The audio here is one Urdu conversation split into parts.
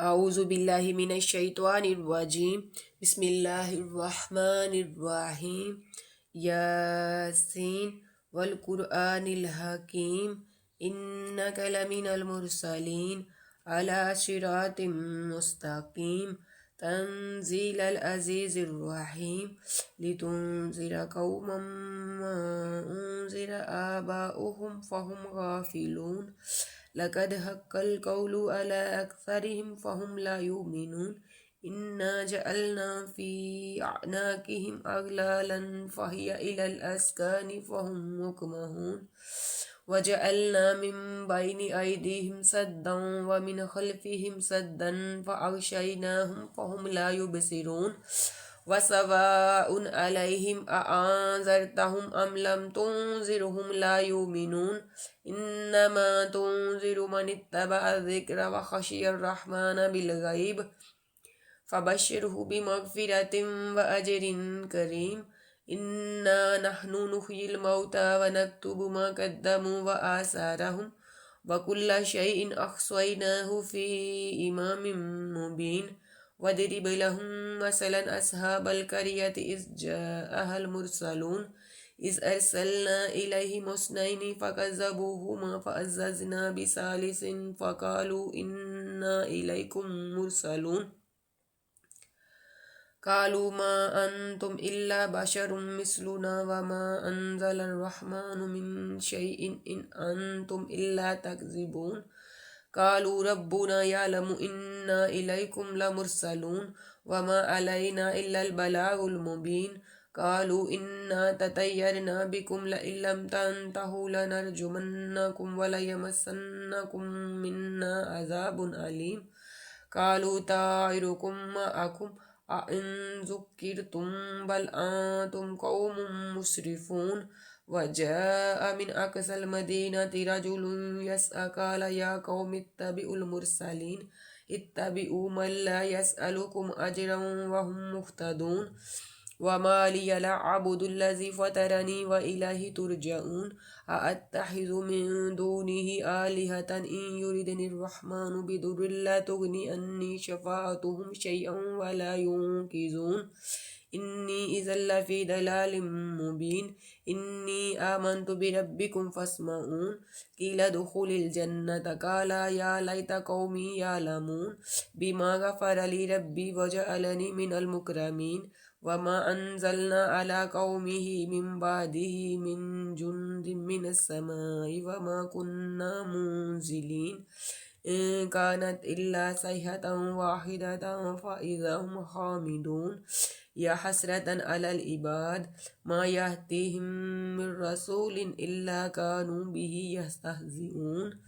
اعوذ باللہ من الشیطان الرجیم بسم اللہ الرحمن الرحیم یاسین والقرآن الحکیم انک لمن المرسلین علی صراط مستقیم تنزیل العزیز الرحیم لتنذر قوما ما انذر آباؤهم فهم غافلون لقد حق القول على أكثرهم فهم لا يؤمنون إنا جعلنا في أعناقهم أغلالا فهي إلى الأذقان فهم مقمحون وجعلنا من بين أيديهم سدا ومن خلفهم سدا فأغشيناهم فهم لا يبصرون وسواء عليهم أأنذرتهم أم لم تنذرهم لا يؤمنون إنما تنذر من اتبع الذكر وخشي الرحمن بالغيب فبشره بمغفرة وأجر كريم إنا نحن نحيي الموتى ونكتب ما قدموا وآثارهم وكل شيء أحصيناه في إمام مبين واضرب لهم مثلا أصحاب القرية إذ جاءها المرسلون إذ أرسلنا إليهم اثنين فكذبوهما فعززنا بثالث فقالوا إنا إليكم مرسلون قالوا ما أنتم إلا بشر مثلنا وما أنزل الرحمن من شيء إن أنتم إلا تكذبون قالوا ربنا يعلم إنا إليكم لمرسلون وما علينا إلا البلاغ المبين قالوا إنا تطيرنا بكم لئن لم تنتهوا لنرجمنكم وليمسنكم منا عذاب أليم قالوا طائركم معكم أئن ذكرتم بل أنتم قوم مسرفون وجاء من أقصى المدينة رجل يسعى قال يا قوم اتبعوا المرسلين اتبعوا من لا يسألكم أجرا وهم مهتدون وما لي لا أعبد الذي فطرني وإليه ترجعون أأتخذ من دونه آلهة إن يردني الرحمن بضر لا تغني عني شفاعتهم شيئا ولا ينقذون إني إذا لفي ضلال مبين إني آمنت بربكم فاسمعون قيل ادخل الجنة قال يا ليت قومي يعلمون بما غفر لي ربي وجعلني من المكرمين وما أنزلنا على قومه من بعده من جند من السماء وما كنا منزلين إن كانت إلا صيحة واحدة فإذا هم خامدون يا حسرة على العباد ما يأتيهم من رسول إلا كانوا به يستهزئون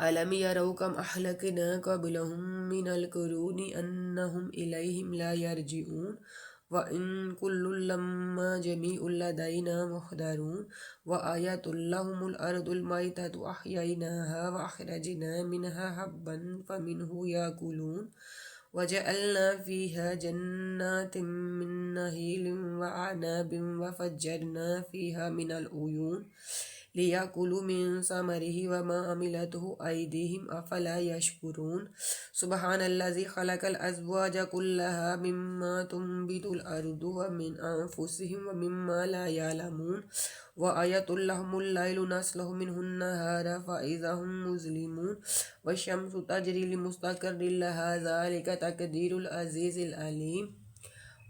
ألم يروا كم أهلكنا قبلهم من القرون أنهم إليهم لا يرجعون وإن كل لما جميع لدينا محضرون وآية لهم الأرض الميتة أحييناها وأخرجنا منها حبا فمنه يأكلون وجعلنا فيها جنات من نخيل وأعناب وفجرنا فيها من العيون ليأكلوا من ثمره وما عملته أيديهم أفلا يشكرون سبحان الذي خلق الأزواج كلها مما تنبت الأرض ومن أنفسهم ومما لا يعلمون وآية لهم الليل نسلخ منه النهار فإذا هم مظلمون والشمس تجري لمستقر لها ذلك تقدير العزيز العليم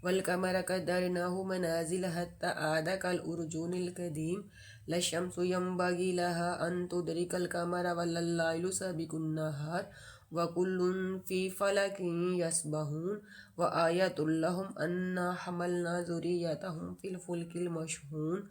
والقمر قدرناه منازل حتى عاد كالأرجون القديم لا الشمس ينبغي لها أن تدرك القمر ولا الليل سابق النهار وكل في فلك يسبحون وآية لهم أنا حملنا ذريتهم في الفلك المشحون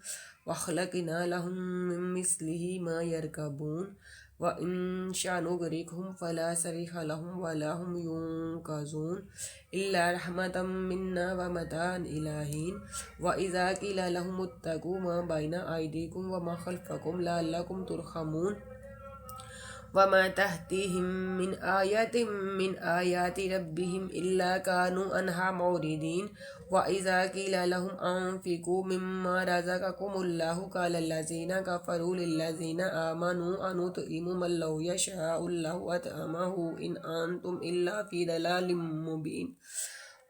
وخلقنا لهم من مثله ما يركبون وإن شاء نغرقهم فلا صريخ لهم ولا هم ينقذون إلا رحمة منا ومتاعا إلى حين وإذا قيل لهم اتقوا ما بين أيديكم وما خلفكم لعلكم ترحمون وما تأتيهم من آية من آيات ربهم إلا كانوا عنها معرضين وإذا قيل لهم أنفقوا مما رزقكم الله قال الذين كفروا للذين آمنوا أنطعم من لو يشاء الله أطعمه إن أنتم إلا في ضلال مبين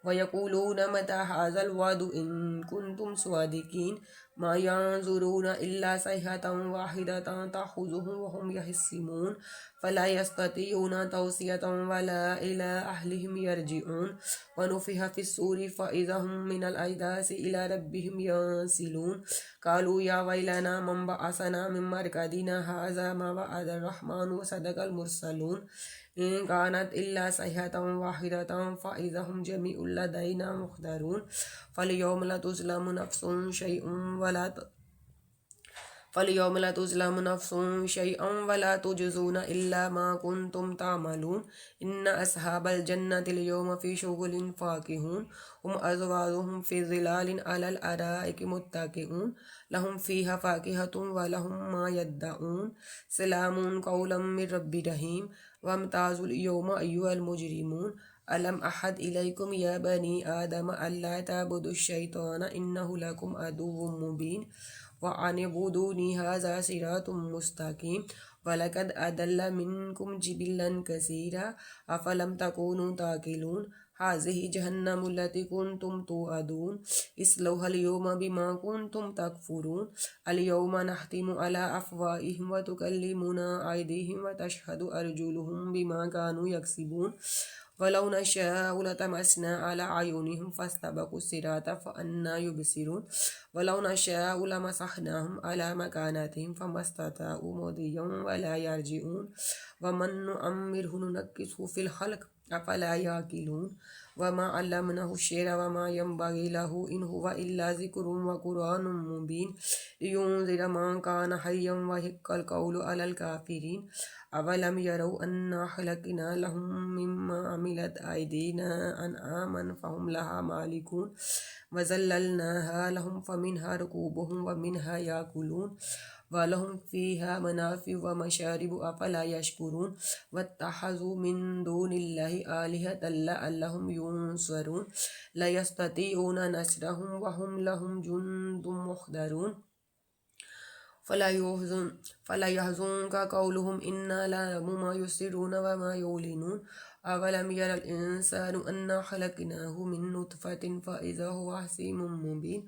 ويقولون متى هذا الوعد إن كنتم صادقين ما ينظرون إلا صيحة واحدة تأخذهم وهم يخصمون فلا يستطيعون توصية ولا إلى أهلهم يرجعون ونفخ في الصور فإذا هم من الأجداث إلى ربهم ينسلون قالوا يا ويلنا من بعثنا من مرقدنا هذا ما وعد الرحمن وصدق المرسلون إن كانت إلا صيحة واحدة فإذا هم جميع لدينا محضرون فاليوم لا تظلم نفس شيئا ولا تجزون إلا ما كنتم تعملون إن أصحاب الجنة اليوم في شغل فاكهون هم أزواجهم في ظلال على الأرائك متكئون لهم فيها فاكهة ولهم ما يدعون سلام قولا من رب رحيم وامتازوا اليوم أيها المجرمون ألم أحد إليكم يا بني آدم ألا تعبدوا الشيطان إنه لكم عدو مبين وأن اعبدوني هذا صراط مستقيم ولقد أضل منكم جبلا كثيرا أفلم تكونوا تعقلون هذه جهنم التي كنتم توعدون اصلوها اليوم بما كنتم تكفرون اليوم نختم على أفواههم وتكلمنا أيديهم وتشهد أرجلهم بما كانوا يكسبون ولو نشاء لطمسنا على أعينهم فاستبقوا الصراط فأنى يبصرون ولو نشاء لمسخناهم على مكانتهم فما استطاعوا مضيا ولا يرجعون ومن نؤمره ننكسه في الخلق أفلا يعقلون وما علمناه الشعر وما ينبغي له إن هو إلا ذكر وقرآن مبين لينذر من كان حيا ويحق القول على الكافرين أولم يروا أنا خلقنا لهم مما عملت أيدينا أنعاما فهم لها مالكون وذللناها لهم فمنها ركوبهم ومنها يأكلون ولهم فيها منافع ومشارب أفلا يشكرون واتخذوا من دون الله آلهة لعلهم ينصرون لا يستطيعون نصرهم وهم لهم جند محضرون فلا يحزنك قولهم إنا نعلم ما يسرون وما يعلنون أولم ير الإنسان أنا خلقناه من نطفة فإذا هو خصيم مبين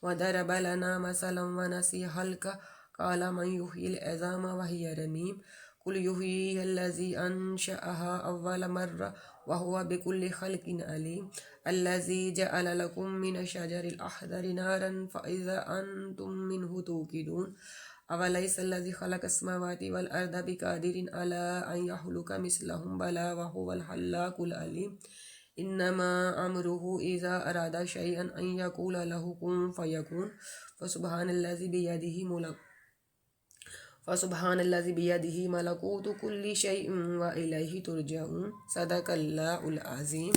وضرب لنا مثلا ونسي خلقه قال من يحيي العظام وهي رميم قل يحييها الذي أنشأها أول مرة وهو بكل خلق عليم الذي جعل لكم من الشجر الأخضر نارا فإذا أنتم منه توقدون أوليس الذي خلق السماوات والأرض بقادر على أن يخلق مثلهم بلى وهو الخلاق العليم إنما أمره إذا أراد شيئا أن يقول له كن فيكون فسبحان الذي بيده ملكوت كل شيء وإليه ترجعون صدق الله العظيم.